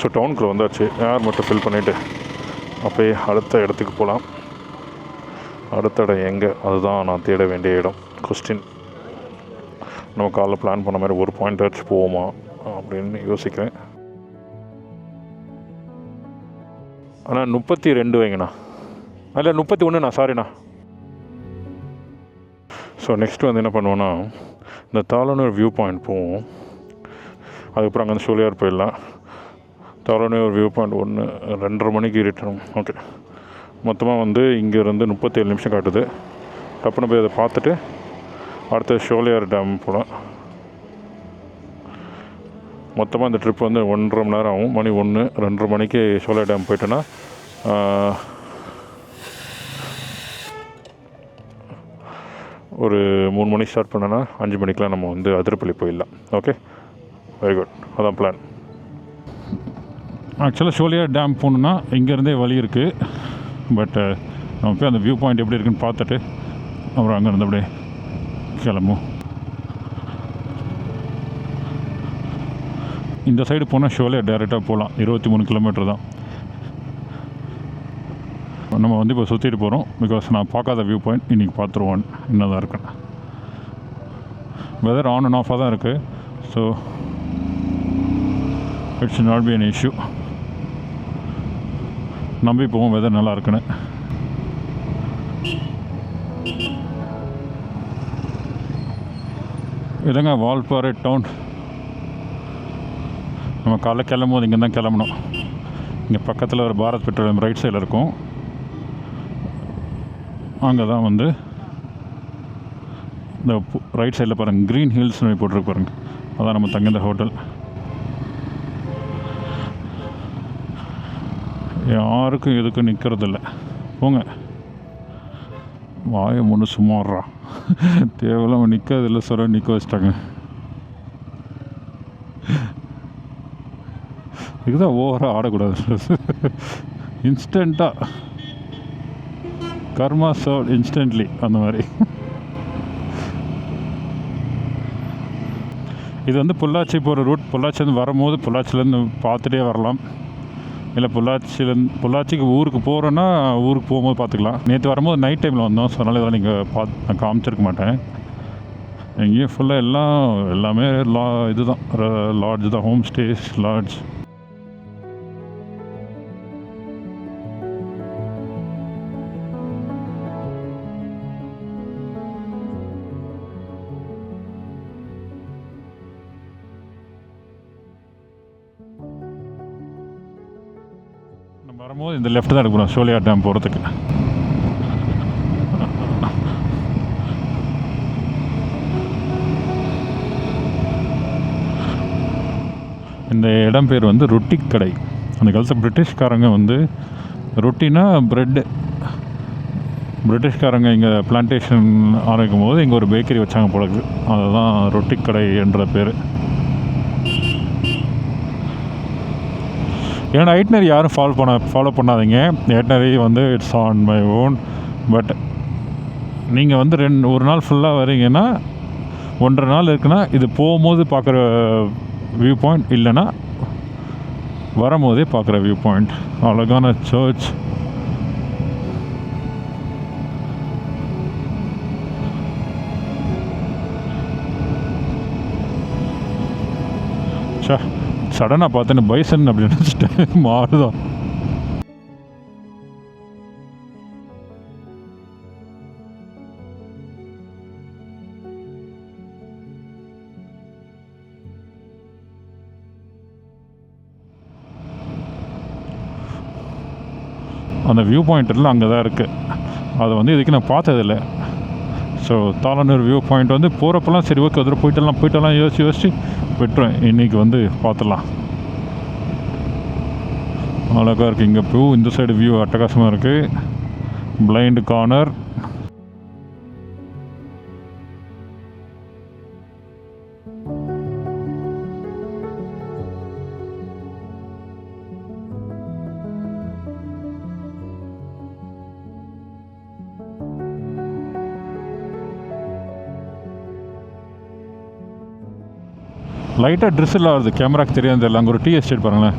So டவுனுக்குள்ளே வந்தாச்சு. ஏர் மட்டும் fill பண்ணிவிட்டு அப்படியே அடுத்த இடத்துக்கு போகலாம். அடுத்த இடம் எங்கே, அதுதான் நான் தேட வேண்டிய இடம். கொஸ்டின், நம்ம காலைல பிளான் பண்ண மாதிரி ஒரு பாயிண்ட் வச்சு போவோமா அப்படின்னு யோசிக்கிறேன். ஆனால் 32 வைங்கண்ணா, இல்லை 31ண்ணா, சாரிண்ணா. ஸோ நெக்ஸ்ட்டு வந்து என்ன பண்ணுவோன்னா, இந்த தாளனூர் வியூ பாயிண்ட் போவோம். அதுக்கப்புறம் அங்கே வந்து ஷோலியார் போயிடலாம். தாளனூர் வியூ பாயிண்ட் 2:30 மணிக்கு ரிட்டர்ன். ஓகே, மொத்தமாக வந்து இங்கேருந்து 37 நிமிஷம் காட்டுது. டப்புன்னு போய் அதை பார்த்துட்டு அடுத்த ஷோலியார் டேம் போகலாம். மொத்தமாக இந்த ட்ரிப் வந்து 1.5 மணி நேரம் ஆகும். மணி 1, 2:30 மணிக்கு ஷோலியார் டேம் போயிட்டோன்னா ஒரு 3 மணிக்கு ஸ்டார்ட் பண்ணோன்னா 5 மணிக்கெலாம் நம்ம வந்து அதிரப்பள்ளி போயிடலாம். ஓகே, வெரி குட், அதான் பிளான். ஆக்சுவலாக ஷோலியார் டேம் போகணுன்னா இங்கேருந்தே வழி இருக்குது. பட் நம்ம போய் அந்த வியூ பாயிண்ட் எப்படி இருக்குன்னு பார்த்துட்டு அப்புறம் அங்கேருந்து அப்படியே கிளம்பும். இந்த சைடு போனால் ஷோலியார் டேரெக்டாக போகலாம். 23 கிலோமீட்டர் தான். நம்ம வந்து இப்போ சுற்றிட்டு போகிறோம். பிகாஸ் நான் பார்க்காத வியூ பாயிண்ட் இன்றைக்கி பார்த்துருவோம் என்ன தான் இருக்குன்னு. வெதர் ஆன் அண்ட் ஆஃபாக தான் இருக்குது. So it's not be an issue. நம்பி போவோம் வெதர் நல்லா இருக்குன்னு. இதுங்க வால்பாறை டவுன். நம்ம காலைல கிளம்பும் போது இங்கே தான் கிளம்பணும். இங்கே பக்கத்தில் ஒரு பாரத் பெட்ரோலியம் ரைட் சைடில் இருக்கும். அங்கே தான் வந்து இந்த ரைட் சைடில் பாருங்கள், க்ரீன் ஹில்ஸ்னு போட்டிருக்கு பாருங்கள். அதான் நம்ம தங்கியிருந்த ஹோட்டல். யாருக்கும் எதுக்கும் நிற்கிறதில்ல. போங்க, வாயை முன்னு சும்மாடுறா. தேவையில்லாமல் நிற்கிறதில்ல சொல்ல நிற்க வச்சிட்டாங்க. இதுதான் ஓவராக ஆடக்கூடாது. இன்ஸ்டண்ட்டாக கர்மா சர்வ் இன்ஸ்டன்ட்லி அந்த மாதிரி. இது வந்து பொள்ளாச்சி போகிற ரூட். பொள்ளாச்சிலேருந்து வரும்போது பொள்ளாச்சிலேருந்து பார்த்துட்டே வரலாம். இல்லை பொள்ளாச்சிக்கு ஊருக்கு போகிறோன்னா ஊருக்கு போகும்போது பார்த்துக்கலாம். நேற்று வரும்போது நைட் டைமில் வந்தோம். ஸோ அதனால் இதெல்லாம் நீங்கள் நான் காமிச்சிருக்க மாட்டேன். எங்கேயும் ஃபுல்லாக எல்லாமே இதுதான் லாட்ஜ் தான், ஹோம் ஸ்டேஸ் லாட்ஜ். வரும்போது இந்த லெஃப்ட் தான் எடுக்கணும் ஷோலியார் டேம் போகிறதுக்கு. இந்த இடம் பேர் வந்து ரொட்டி கடை. அந்த காலத்தில் பிரிட்டிஷ்காரங்க வந்து ரொட்டினா ப்ரெட்டு. பிரிட்டிஷ்காரங்க இங்கே பிளான்டேஷன் ஆரம்பிக்கும் போது இங்கே ஒரு பேக்கரி வச்சாங்க போலக்கு. அதுதான் ரொட்டி கடை என்ற பேர். என்னோட ஐட்னரி யாரும் ஃபாலோ பண்ணாதீங்க. ஐட்னரி வந்து it's on my own. But நீங்கள் வந்து ஒரு நாள் ஃபுல்லாக வரீங்கன்னா 1.5 நாள் இருக்குன்னா இது போகும்போது பார்க்குற வியூ பாயிண்ட், இல்லைன்னா வரும்போதே பார்க்குற வியூ பாயிண்ட். அழகான சர்ச். சடனாக பார்த்தேன்னு பைசன் அப்படின்னு நினச்சிட்டேன். மாறுதான். அந்த வியூ பாயிண்ட்லாம் அங்கே தான் இருக்குது. அதை வந்து இதுக்கு நான் பார்த்ததில்லை. ஸோ தாளனூர் வியூ பாயிண்ட் வந்து போகிறப்பெல்லாம் சரி ஓகே அதில் போயிட்டெல்லாம் யோசிச்சு விட்டுருவேன். இன்றைக்கி வந்து பார்த்துடலாம். அழகாக இருக்குது இங்கே வியூ. இந்த சைடு வியூ அட்டகாசமாக இருக்குது. Blind corner. லைட்டாக ட்ரிஸ்ஸில் ஆகுது, கேமராக்கு தெரியாது. அங்கே ஒரு டீ எஸ்டேட் பாருங்களேன்.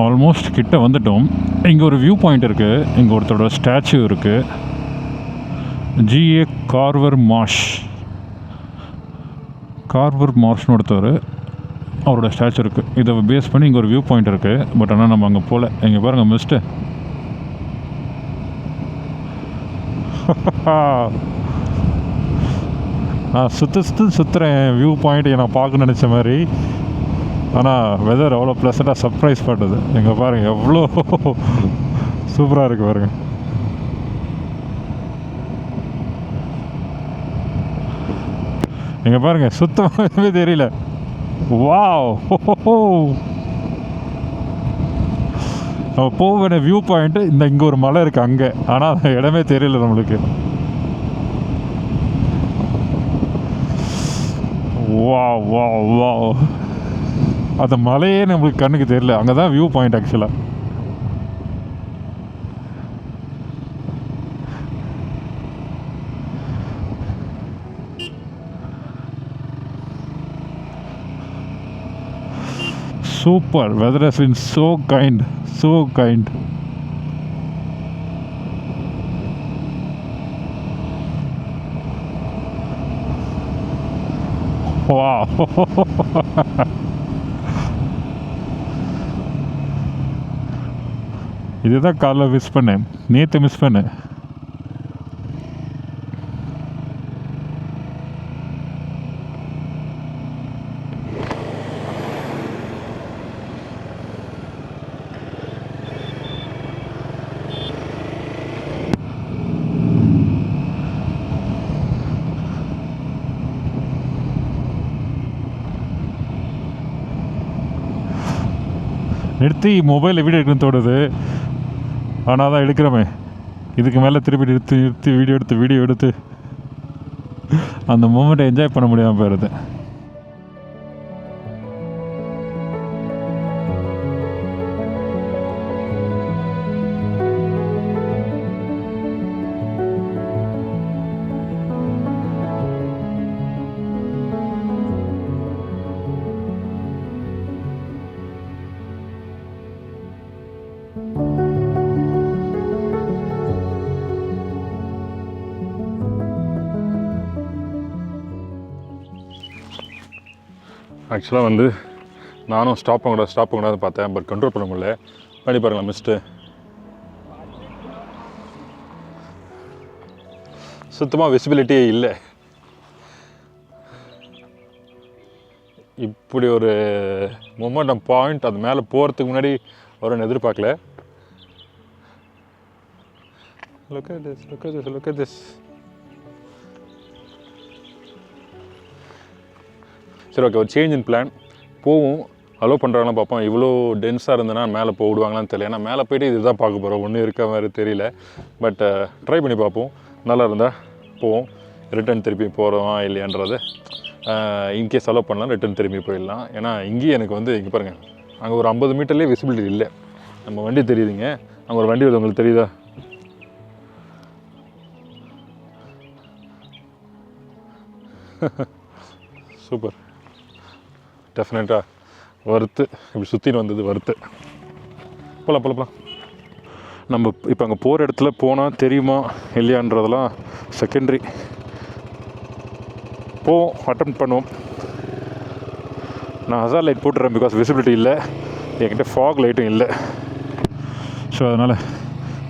ஆல்மோஸ்ட் கிட்ட வந்துட்டோம். இங்கே ஒரு வியூ பாயிண்ட் இருக்குது. இங்கே ஒருத்தரோட ஸ்டாச்சு இருக்குது. ஜிஏ கார்வர் மார்ஷ்னு ஒருத்தர், அவரோட ஸ்டாச்சு இருக்குது. இதை பேஸ் பண்ணி இங்கே ஒரு வியூ பாயிண்ட் இருக்குது. பட் ஆனால் நம்ம அங்கே போகல. இங்கே பாருங்கள் மிஸ்ட்டு. நான் சுற்றுறேன் வியூ பாயிண்ட் நான் பார்க்க நினச்ச மாதிரி. ஆனால் வெதர் அவ்வளோ ப்ளசண்ட்டாக சர்ப்ரைஸ் பண்ணுது. இங்கே பாருங்கள் எவ்வளோ சூப்பராக இருக்குது பாருங்கள். இங்கே பாருங்கள் சுத்தமாகவே தெரியல. வாவ், நம்ம போக வேண்டிய வியூ பாயிண்ட்டு இங்கே ஒரு மலை இருக்குது அங்கே. ஆனால் அந்த இடமே தெரியல நம்மளுக்கு. வாவ் வாவ் வாவ், அந்த மலையே நம்மளுக்கு கண்ணுக்கு தெரியல. அங்கே தான் வியூ பாயிண்ட் ஆக்சுவலாக. Super, weather has been so kind. Wow. இதுதான் காலைல மிஸ் பண்ணேன், நேற்று மிஸ் பண்ணேன். நிறுத்தி மொபைலில் வீடியோ எடுக்கணும்னு தோணுது. ஆனால் தான் எடுக்கிறோமே, இதுக்கு மேலே திருப்பி நிறுத்தி வீடியோ எடுத்து அந்த மூமெண்ட்டை என்ஜாய் பண்ண முடியாமல் போயிடுது. ஆக்சுவலாக வந்து நானும் ஸ்டாப் பண்ணக்கூடாது பார்த்தேன். பட் கண்ட்ரோல் பண்ண முடியல. பண்ணி பாருங்களேன் மிஸ்ட்டு. சுத்தமாக விசிபிலிட்டியே இல்லை. இப்படி ஒரு மொமெண்டம் பாயிண்ட் அது மேலே போகிறதுக்கு முன்னாடி வரும்னு எதிர்பார்க்கல. Look at this. சரி, ஓகே, ஒரு சேஞ்ச் இன் பிளான். போவோம், அலோவ் பண்ணுறாங்களான்னு பார்ப்போம். இவ்வளோ டென்ஸாக இருந்ததுன்னா மேலே போடுவாங்களான்னு தெரியல. ஏன்னா மேலே போய்ட்டு இது தான் பார்க்க போகிறோம், ஒன்றும் இருக்க மாதிரி தெரியல. பட் ட்ரை பண்ணி பார்ப்போம். நல்லா இருந்தால் போவோம். ரிட்டன் திருப்பி போகிறோமா இல்லையான்றது இன்கேஸ் அலோவ் பண்ணலாம், ரிட்டன் திரும்பி போயிடலாம். ஏன்னா இங்கேயும் எனக்கு வந்து இங்கே பாருங்கள், அங்கே ஒரு 50 மீட்டர்லேயே விசிபிலிட்டி இல்லை. நம்ம வண்டி தெரியுதுங்க, அங்கே ஒரு வண்டி வருது, உங்களுக்கு தெரியுதா? சூப்பர், டெஃபினட்டாக வறுத்து இப்படி சுற்றின்னு வந்தது வறுத்து. போகலாம். நம்ம இப்போ அங்கே போகிற இடத்துல போனால் தெரியுமா இல்லையான்றதெல்லாம் செகண்டரி. போவோம், அட்டெம்ப்ட் பண்ணுவோம். நான் ஹசார் லைட் போட்டுறேன், பிகாஸ் விசிபிலிட்டி இல்லை. என்கிட்ட ஃபாக் லைட்டும் இல்லை. ஸோ அதனால்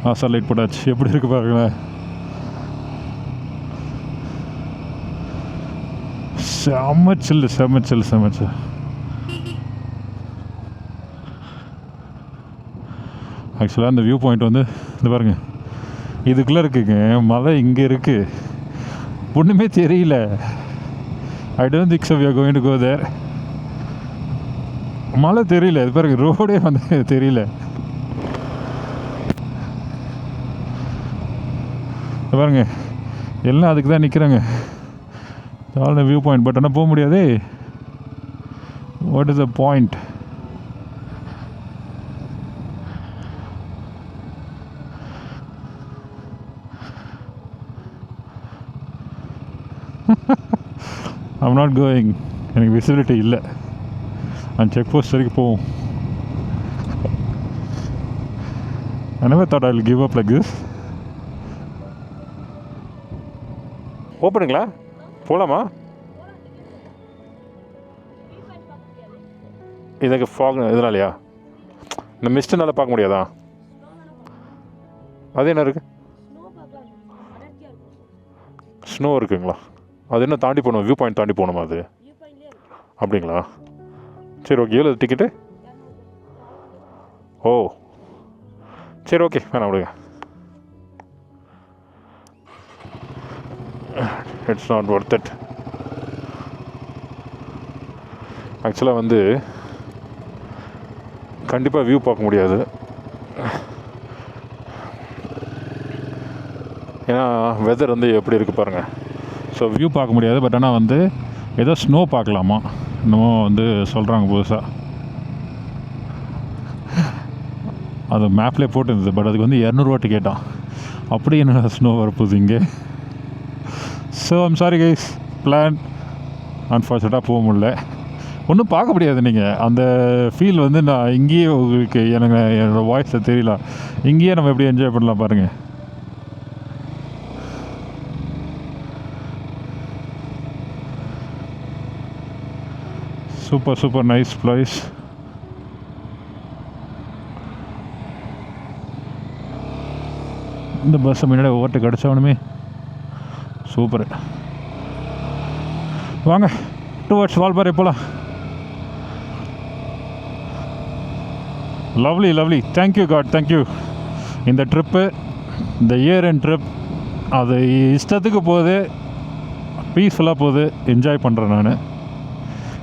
ஹசார் லைட் போட்டாச்சு. எப்படி இருக்குது பாருங்களேன். செம்ம சில்லு. ஆக்சுவலாக அந்த வியூ பாயிண்ட் வந்து இந்த பாருங்கள், இதுக்குள்ளே இருக்குங்க. மலை இங்கே இருக்குது, ஒன்றுமே தெரியல. I don't think so we are going to go there. மலை தெரியல, இது பாருங்கள், ரோடே வந்து தெரியல. பாருங்க, எல்லாம் அதுக்கு தான் நிற்கிறாங்க. All view point. பட் ஆனால் போக முடியாதே. What is the point? I'm not going. எனக்கு விசிபிலிட்டி இல்லை. அந்த செக் போஸ்ட் வரைக்கும் போவோம். I never thought I'll give up like this. ஓப்பனுங்களா? போகலாமா? இதுக்கு ஃபாக் இதனாலையா? இந்த மிஸ்ட்டுனால பார்க்க முடியாதா? அது என்ன இருக்குது? ஸ்னோ இருக்குங்களா? அது என்ன தாண்டி போகணும்? வியூ பாயிண்ட் தாண்டி போகணுமா அது? அப்படிங்களா? சரி ஓகே. எவ்வளோ டிக்கெட்டு? ஓ சரி ஓகே, வேணாம் விடுங்க. It's not worth it. ஆக்சுவலாக வந்து கண்டிப்பாக வியூ பார்க்க முடியாது. ஏன்னா வெதர் வந்து எப்படி இருக்குது பாருங்கள். ஸோ வியூ பார்க்க முடியாது. பட் ஆனால் வந்து ஏதோ ஸ்னோ பார்க்கலாமா என்னமோ வந்து சொல்கிறாங்க புதுசாக. அது மேப்லேயே போட்டுருந்தது. பட் அதுக்கு வந்து 200 டிக்கெட்டான். அப்படி என்ன ஸ்னோ வரப்போகுது இங்கே. So I'm sorry guys, plan அன்ஃபார்ச்சுனேட்டாக போக முடியல. ஒன்றும் பார்க்க முடியாது. நீங்கள் அந்த ஃபீல் வந்து நான் இங்கேயே உங்களுக்கு எனக்கு என்னோடய வாய்ஸில் தெரியல. இங்கேயே நம்ம எப்படி என்ஜாய் பண்ணலாம் பாருங்கள். Super super nice place. இந்த பஸ்ஸை முன்னாடி ஓட்ட கிடச்சவனுமே சூப்பர். வாங்க டுவர்ட்ஸ் வால்பாறை போகலாம். Lovely lovely. Thank you God, thank you. இந்த ட்ரிப்பு, இந்த இயர் எண்ட் ட்ரிப், அது இஷ்டத்துக்கு போகுது, பீஸ்ஃபுல்லாக போகுது, என்ஜாய் பண்ணுறேன் நான்.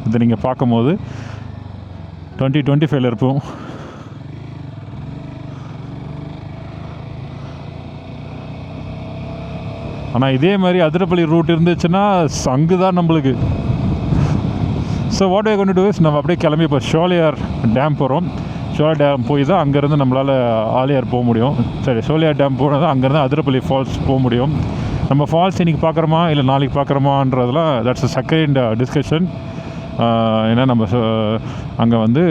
இதை நீங்கள் பார்க்கும்போது 2025 இருப்போம். ஆனால் இதே மாதிரி அதிரப்பள்ளி ரூட் இருந்துச்சுன்னா அங்கு தான் நம்மளுக்கு. ஸோ வாட் ஐ கொண்டு டூ இஸ், நம்ம அப்படியே கிளம்பி இப்போ ஷோலியார் டேம் போகிறோம். ஷோலியார் டேம் போய் தான் அங்கேருந்து நம்மளால் ஆலியார் போக முடியும். சரி, ஷோலியார் டேம் போனால் தான் அங்கேருந்து அதிரப்பள்ளி ஃபால்ஸ் போக முடியும். நம்ம ஃபால்ஸ் இன்றைக்கி பார்க்குறோமா இல்லை நாளைக்கு பார்க்குறோமான்றதெல்லாம் தட்ஸ் அ செகண்ட் டிஸ்கஷன். ஏன்னா நம்ம அங்கே வந்து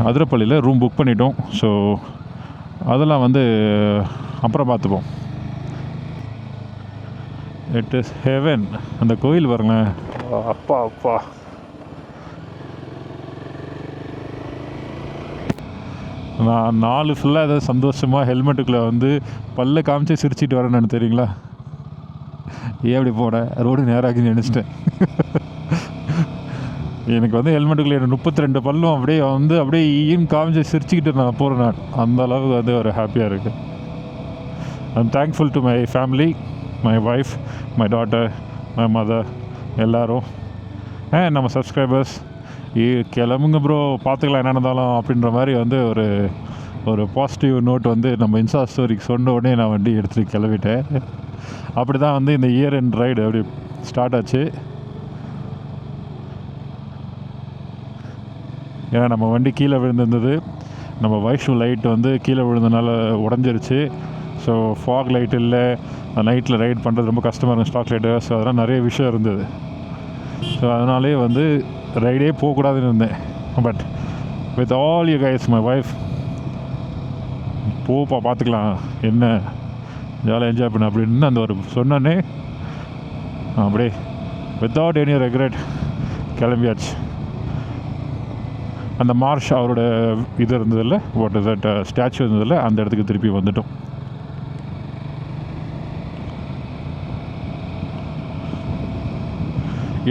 அதிரப்பள்ளியில் ரூம் புக் பண்ணிட்டோம். ஸோ அதெல்லாம் வந்து அப்புறம் பார்த்துப்போம். It is heaven. அந்த கோயில் பாருங்களேன். அப்பா அப்பா. நான் 4 ஃபுல்லாக ஏதாவது சந்தோஷமாக ஹெல்மெட்டுக்குள்ளே வந்து பல்ல காமிச்சு சிரிச்சிட்டு வரேன்னு தெரியுங்களா. ஏன் அப்படி போனேன், ரோடு நேராக நினச்சிட்டேன். எனக்கு வந்து ஹெல்மெட்டுக்குள்ளே 32 பல்லும் அப்படியே ஈன்னு காமிச்சு சிரிச்சுக்கிட்டு நான் போகிறேன். நான் அந்த அளவுக்கு வந்து ஒரு ஹாப்பியாக இருக்குது. I'm thankful to my family, my wife, my daughter, my mother, எல்லோரும் நம்ம சப்ஸ்கிரைபர்ஸ். கிளம்புங்க ப்ரோ, பார்த்துக்கலாம் என்ன நடந்தாலும் அப்படின்ற மாதிரி வந்து ஒரு பாசிட்டிவ் நோட் வந்து நம்ம இன்ஸ்டா ஸ்டோரிக்கு சொன்ன உடனே நான் வண்டி எடுத்துகிட்டு கிளம்பிட்டேன். அப்படி தான் வந்து இந்த இயர் எண்ட் ரைடு அப்படி ஸ்டார்ட் ஆச்சு. ஏன்னா நம்ம வண்டி கீழே விழுந்திருந்தது. நம்ம வைஷு லைட் வந்து கீழே விழுந்ததுனால உடஞ்சிருச்சு. ஸோ ஃபாக் லைட் இல்லை, நைட்டில் ரைட் பண்ணுறது ரொம்ப கஷ்டமாக இருக்கும், ஸ்டாக் லைட்டு. ஸோ அதெல்லாம் நிறைய விஷயம் இருந்தது. ஸோ அதனாலே வந்து ரைடே போகக்கூடாதுன்னு இருந்தேன். But with all you guys, my wife, போப்பா பார்த்துக்கலாம் என்ன, ஜாலியாக என்ஜாய் பண்ண அப்படின்னு அந்த ஒரு சொன்னே அப்படியே வித்தவுட் எனி ரெக்ரெட் கிளம்பியாச்சு. அந்த மார்ஷ் அவரோட இது இருந்ததில்ல, வாட் இஸ் தட் ஸ்டாச்சு இருந்ததில்ல, அந்த இடத்துக்கு திருப்பி வந்துட்டோம்.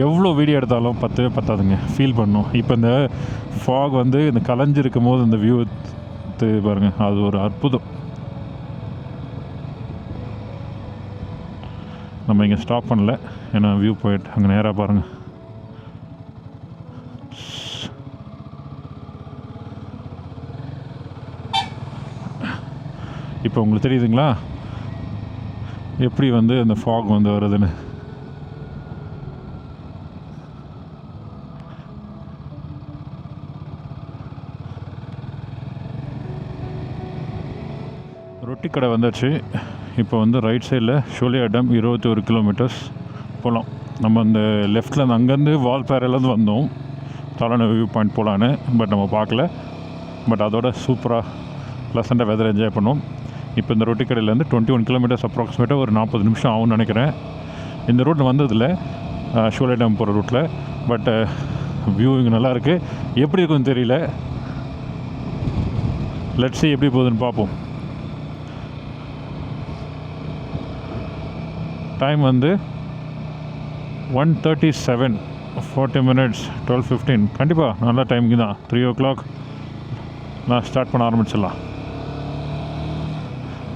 எவ்வளோ வீடியோ எடுத்தாலும் பத்தவே பத்தாதுங்க, ஃபீல் பண்ணணும். இப்போ இந்த ஃபாக் வந்து இந்த கலைஞ்சிருக்கும் போது இந்த வியூ பாருங்கள், அது ஒரு அற்புதம். நம்ம இங்கே ஸ்டாப் பண்ணல, ஏன்னா வியூ பாயிண்ட் அங்கே நேராக பாருங்கள். இப்போ உங்களுக்கு தெரியுதுங்களா எப்படி வந்து அந்த ஃபாக் வந்து வருதுன்னு. ரொட்டி கடை வந்துடுச்சு. இப்போ வந்து ரைட் சைடில் ஷோலியார் டேம் 21 கிலோமீட்டர்ஸ் போகலாம். நம்ம அந்த லெஃப்டில் அங்கேருந்து வால்பாறையிலேருந்து வந்தோம் தலான வியூ பாயிண்ட் போகலான்னு. பட் நம்ம பார்க்கல. பட் அதோட சூப்பராக ப்ளசண்ட்டாக வெதர் என்ஜாய் பண்ணோம். இப்போ இந்த ரொட்டி கடையிலேருந்து 21 கிலோமீட்டர்ஸ் அப்ராக்சிமேட்டாக ஒரு 40 நிமிஷம் ஆகும்னு நினைக்கிறேன். இந்த ரூட்டில் வந்ததில்லை, ஷோலே டேம் போகிற ரூட்டில். பட் வியூ இங்கே நல்லாயிருக்கு. எப்படி இருக்குன்னு தெரியல. லெட்ஸ் see எப்படி போகுதுன்னு பார்ப்போம். டைம் வந்து 1:37, 40 minutes, 12:15. கண்டிப்பாக நல்ல டைமுக்கு தான். 3 o'clock நான் ஸ்டார்ட் பண்ண ஆரம்பிச்சிடலாம்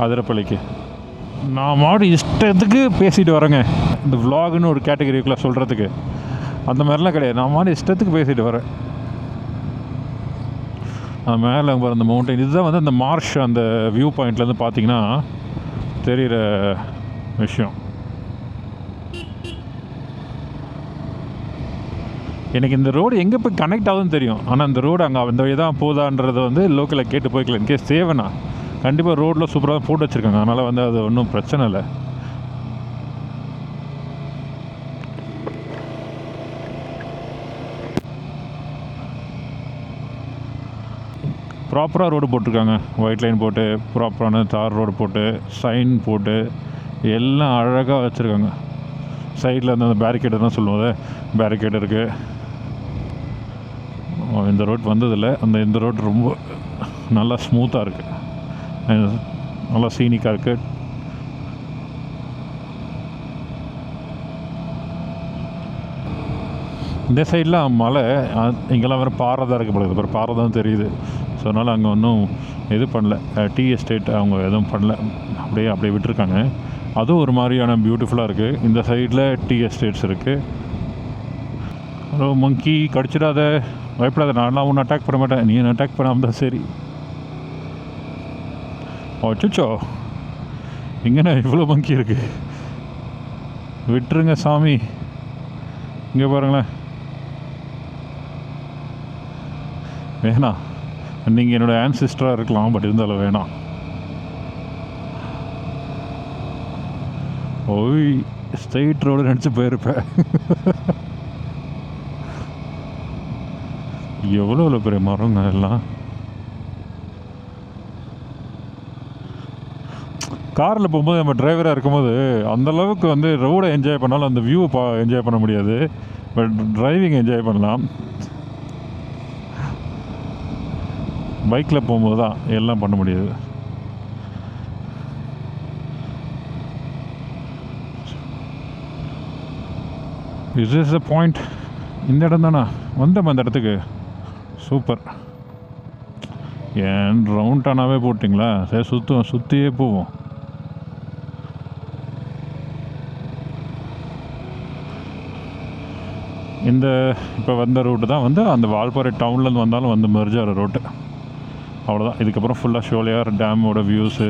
அதிரப்பள்ளிக்கு. நான் மாடு இஷ்டத்துக்கு பேசிட்டு வரேங்க. இந்த விலாகுன்னு ஒரு கேட்டகரிக்குள்ளே சொல்கிறதுக்கு அந்த மாதிரிலாம் கிடையாது. நான் மாடு இஷ்டத்துக்கு பேசிட்டு வரேன். அது மேலே வர அந்த மவுண்டைன், இதுதான் வந்து அந்த மார்ஷ், அந்த வியூ பாயிண்ட்லேருந்து பார்த்தீங்கன்னா தெரிகிற விஷயம். எனக்கு இந்த ரோடு எங்கே போய் கனெக்ட் ஆகுதுன்னு தெரியும். ஆனால் அந்த ரோடு அங்கே அந்த வழி தான் போதான்றதை வந்து லோக்கலில் கேட்டு போய்க்கலாம். இன்கேஸ் தேவைண்ணா கண்டிப்பாக ரோட்டில் சூப்பராக தான் போட்டு வச்சுருக்காங்க. அதனால் வந்து அது ஒன்றும் பிரச்சனை இல்லை. ப்ராப்பராக ரோடு போட்டிருக்காங்க. ஒயிட் லைன் போட்டு, ப்ராப்பரான தார் ரோடு போட்டு, சைன் போட்டு எல்லாம் அழகாக வச்சுருக்காங்க. சைடில் அந்த பேரிகேடு தான் சொல்லுவோம், பேரிகேடு இருக்குது. இந்த ரோட் வந்ததில்லை. இந்த ரோட் ரொம்ப நல்லா ஸ்மூத்தாக இருக்குது, நல்லா சீனிக்காக இருக்குது. இந்த சைடெலாம் மலை, இங்கெல்லாம் வேறு பாறை தான் இருக்கப்படுது. அப்புறம் பாறை தான் தெரியுது. ஸோ அதனால் அங்கே ஒன்றும் இது பண்ணல, டீ எஸ்டேட் அவங்க எதுவும் பண்ணல, அப்படியே விட்டுருக்காங்க. அதுவும் ஒரு மாதிரியான பியூட்டிஃபுல்லாக இருக்குது. இந்த சைடில் டீ எஸ்டேட்ஸ் இருக்குது. மங்கி கடிச்சிடாத, பயப்படாத, நான்லாம் ஒன்றும் அட்டாக் பண்ண மாட்டேன். நீ என்ன அட்டாக் பண்ணாமல் தான் சரி. அச்சோ, இங்கேண்ணா இவ்வளோ மங்கி இருக்குது, விட்டுருங்க சாமி. இங்கே பாருங்களேன், வேணாம். நீங்கள் என்னோடய ஆன்சிஸ்டராக இருக்கலாம், பட் இருந்தாலும் வேணாம். ஓய், ஸ்ட்ரெயிட் ரோடு நினச்சி போயிருப்பேன். எவ்வளோ பெரிய மரங்க எல்லாம். காரில் போகும்போது நம்ம டிரைவராக இருக்கும்போது அந்தளவுக்கு வந்து ரோடை என்ஜாய் பண்ணாலும் அந்த வியூவை என்ஜாய் பண்ண முடியாது. பட் டிரைவிங் என்ஜாய் பண்ணலாம். பைக்கில் போகும்போது தான் எல்லாம் பண்ண முடியாது. Is is a point. இந்த இடம் தானே வந்தோம் அந்த இடத்துக்கு. சூப்பர். ஏன் ரவுண்டானாவே போட்டிங்களா? சரி, சுற்றியே போவோம். இந்த இப்போ வந்த ரூட்டு தான் வந்து அந்த வால்பாறை டவுன்லேருந்து வந்தாலும் வந்து மெர்ஜ் ஆகிற ரோட்டு. அவ்வளோதான். இதுக்கப்புறம் ஃபுல்லாக ஷோலையார் டேமோட வியூஸு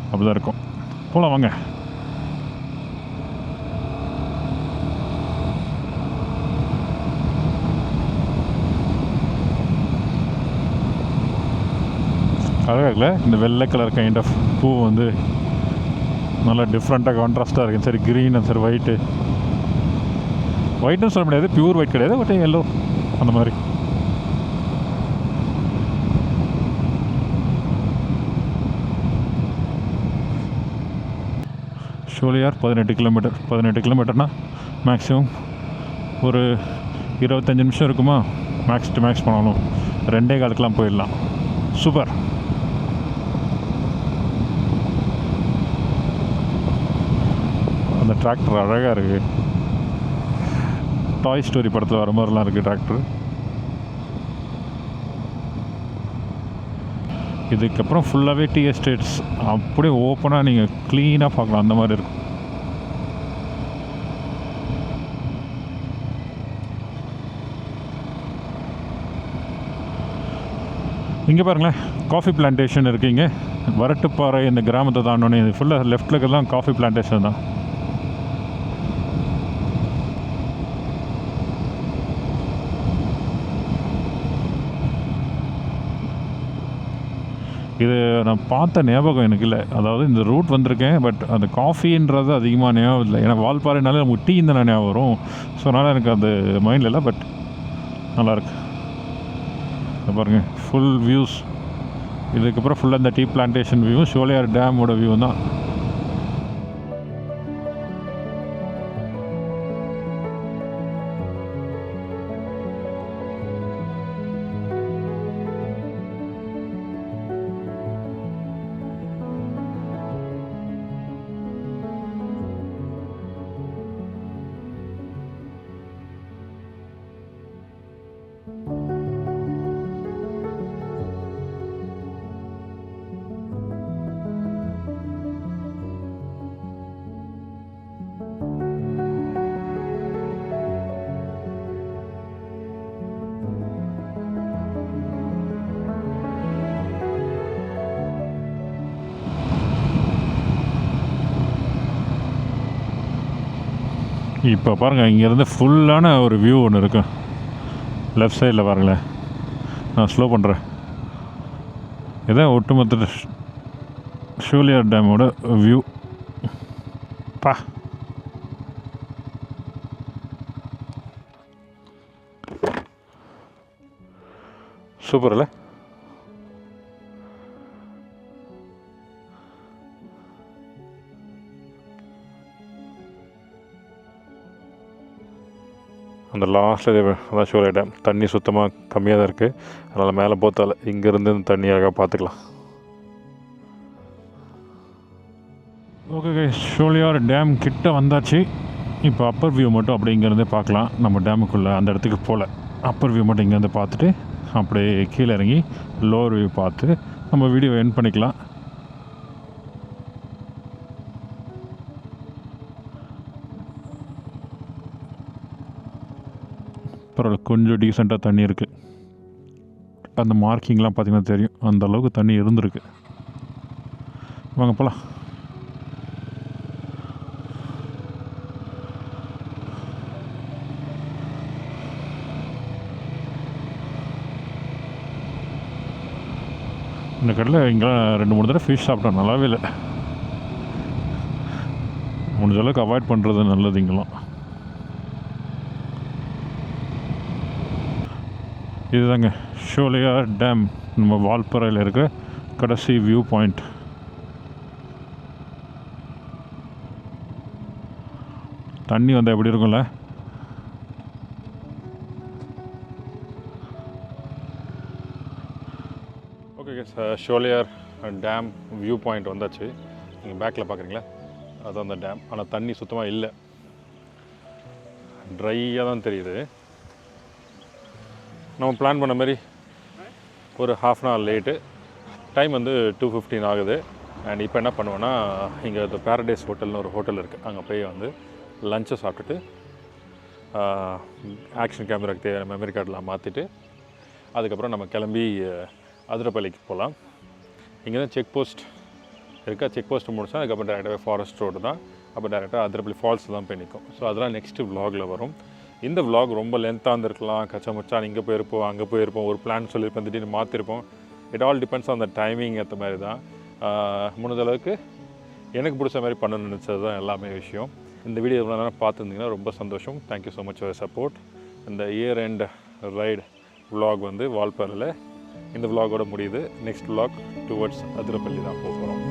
அப்படி தான் இருக்கும். போகலாம் வாங்க. அழகாக இருக்குல்ல இந்த வெள்ளை கலர் கைண்ட் ஆஃப் பூ வந்து நல்லா டிஃப்ரெண்ட்டாக கான்ட்ராஸ்ட்டாக இருக்குது. சரி, க்ரீன் அண்ட் சரி ஒயிட்னு சொல்ல முடியாது, பியூர் ஒயிட் கிடையாது, பட் எல்லோ அந்த மாதிரி. ஷோலையார் 18 கிலோமீட்டர்னால் மேக்ஸிமம் ஒரு 25 நிமிஷம் இருக்குமா, மேக்ஸ் டு மேக்ஸ் பண்ணாலும் 2:15 போயிடலாம். சூப்பர். அந்த டிராக்டர் அழகாக இருக்குது. டாய் ஸ்டோரி படத்தில் வர மாதிரிலாம் இருக்குது டிராக்டர். இதுக்கப்புறம் ஃபுல்லாகவே டீ எஸ்டேட்ஸ், அப்படியே ஓப்பனாக நீங்கள் க்ளீனாக பார்க்கலாம், அந்த மாதிரி இருக்கும். இங்கே பாருங்களேன், காஃபி பிளான்டேஷன் இருக்குங்க. வரட்டுப்பாறை இந்த கிராமத்தை தாண்டோன்னே இது ஃபுல்லாக லெஃப்டில் இருக்கிறதுலாம் காஃபி பிளான்டேஷன் தான். இது நான் பார்த்த ஞாபகம் எனக்கு இல்லை. அதாவது இந்த ரூட் வந்திருக்கேன், பட் அந்த காஃபின்றது அதிகமாக ஞாபகம் இல்லை. ஏன்னா வால்பாறைனாலே நமக்கு டீ இந்த ஞாபகம் வரும். ஸோ அதனால் எனக்கு அது மைண்டில் இல்லை, பட் நல்லாயிருக்கு. பாருங்கள், ஃபுல் வியூஸ் இதுக்கப்புறம் ஃபுல்லாக இந்த டீ பிளான்டேஷன் வியூவும் ஷோலியார் டேமோட வியூ தான். இப்போ பாருங்கள், இங்கேருந்து ஃபுல்லான ஒரு வியூ ஒன்று இருக்கும் லெஃப்ட் சைடில் பாருங்களேன். நான் ஸ்லோ பண்ணுறேன். இதான் ஒட்டுமொத்த ஷோலியார் டேமோட வியூ. பா, சூப்பர் இல்லை? அந்த லாஸ்ட்டில் அதான் ஷோலியார் டேம். தண்ணி சுத்தமாக கம்மியாக தான் இருக்குது. அதனால் மேலே போத்தால இங்கேருந்து தண்ணியாக பார்த்துக்கலாம். ஓகே, ஷோலியார் டேம் கிட்ட வந்தாச்சு. இப்போ அப்பர் வியூ மட்டும் அப்படியே இங்கேருந்தே பார்க்கலாம். நம்ம டேமுக்குள்ளே அந்த இடத்துக்கு போகல. அப்பர் வியூ மட்டும் இங்கேருந்து பார்த்துட்டு அப்படியே கீழே இறங்கி லோவர் வியூ பார்த்து நம்ம வீடியோ எண்ட் பண்ணிக்கலாம். பரவாயில்ல, கொஞ்சம் டீசெண்டாக தண்ணி இருக்குது. அந்த மார்க்கிங்லாம் பார்த்திங்கன்னா தெரியும், அந்த அளவுக்கு தண்ணி இருந்திருக்கு. வாங்க போகலாம். இந்த கடையில் இங்கெல்லாம் 2-3 தடவை ஃபிஷ் சாப்பிட்டோம், நல்லாவே இல்லை. முடிஞ்ச அளவுக்கு அவாய்ட் பண்ணுறது நல்லது இங்கெல்லாம். இதுதாங்க ஷோலியார் டேம், நம்ம வால்பாறையில் இருக்கிற கடைசி வியூ பாயிண்ட். தண்ணி வந்தால் எப்படி இருக்கும்ல? ஓகே, ஷோலியார் டேம் வியூ பாயிண்ட் வந்தாச்சு. நீங்கள் பேக்கில் பார்க்குறீங்களா, அதுதான் அந்த டேம். ஆனால் தண்ணி சுத்தமாக இல்லை, ட்ரையாக தான் தெரியுது. நம்ம பிளான் பண்ண மாதிரி ஒரு ½ அன் ஹவர் லேட்டு. டைம் வந்து 2:15 ஆகுது. அண்ட் இப்போ என்ன பண்ணுவேன்னா, இங்கே இந்த பேரடைஸ் ஹோட்டல்னு ஒரு ஹோட்டல் இருக்குது, அங்கே போய் வந்து லஞ்சை சாப்பிட்டுட்டு ஆக்ஷன் கேமராக்கு தேவையான மெமரி கார்டெலாம் மாற்றிட்டு அதுக்கப்புறம் நம்ம கிளம்பி அதிரப்பள்ளிக்கு போகலாம். இங்கே தான் செக் போஸ்ட் இருக்கா. செக் போஸ்ட்டு முடிச்சா அதுக்கப்புறம் டேரெக்டாகவே ஃபாரஸ்ட் ரோடு தான். அப்போ டேரெக்டாக அதிரப்பள்ளி ஃபால்ஸ் தான் போய் நிற்கும். ஸோ அதெல்லாம் நெக்ஸ்ட்டு விலாகில் வரும். இந்த விலாக் ரொம்ப லென்த்தாக இருந்திருக்கலாம். கச்சமுச்சான் இங்கே போயிருப்போம், அங்கே போயிருப்போம், ஒரு பிளான் சொல்லியிருப்போம், திடீர்னு மாற்றிருப்போம். It all depends on the timing. ஏற்ற மாதிரி தான் முடிஞ்ச அளவுக்கு எனக்கு பிடிச்ச மாதிரி பண்ணணும்னு நினச்சது தான் எல்லாமே விஷயம். இந்த வீடியோ எவ்வளோ நேரம் பார்த்துருந்தீங்கன்னா ரொம்ப சந்தோஷம். Thank you so much for support. இந்த இயர் எண்ட் ரைடு விலாக் வந்து வால்பாறையில் இந்த விலாகோட முடியுது. நெக்ஸ்ட் விலாக் டுவர்ட்ஸ் அதிரப்பள்ளி தான் போகிறோம்.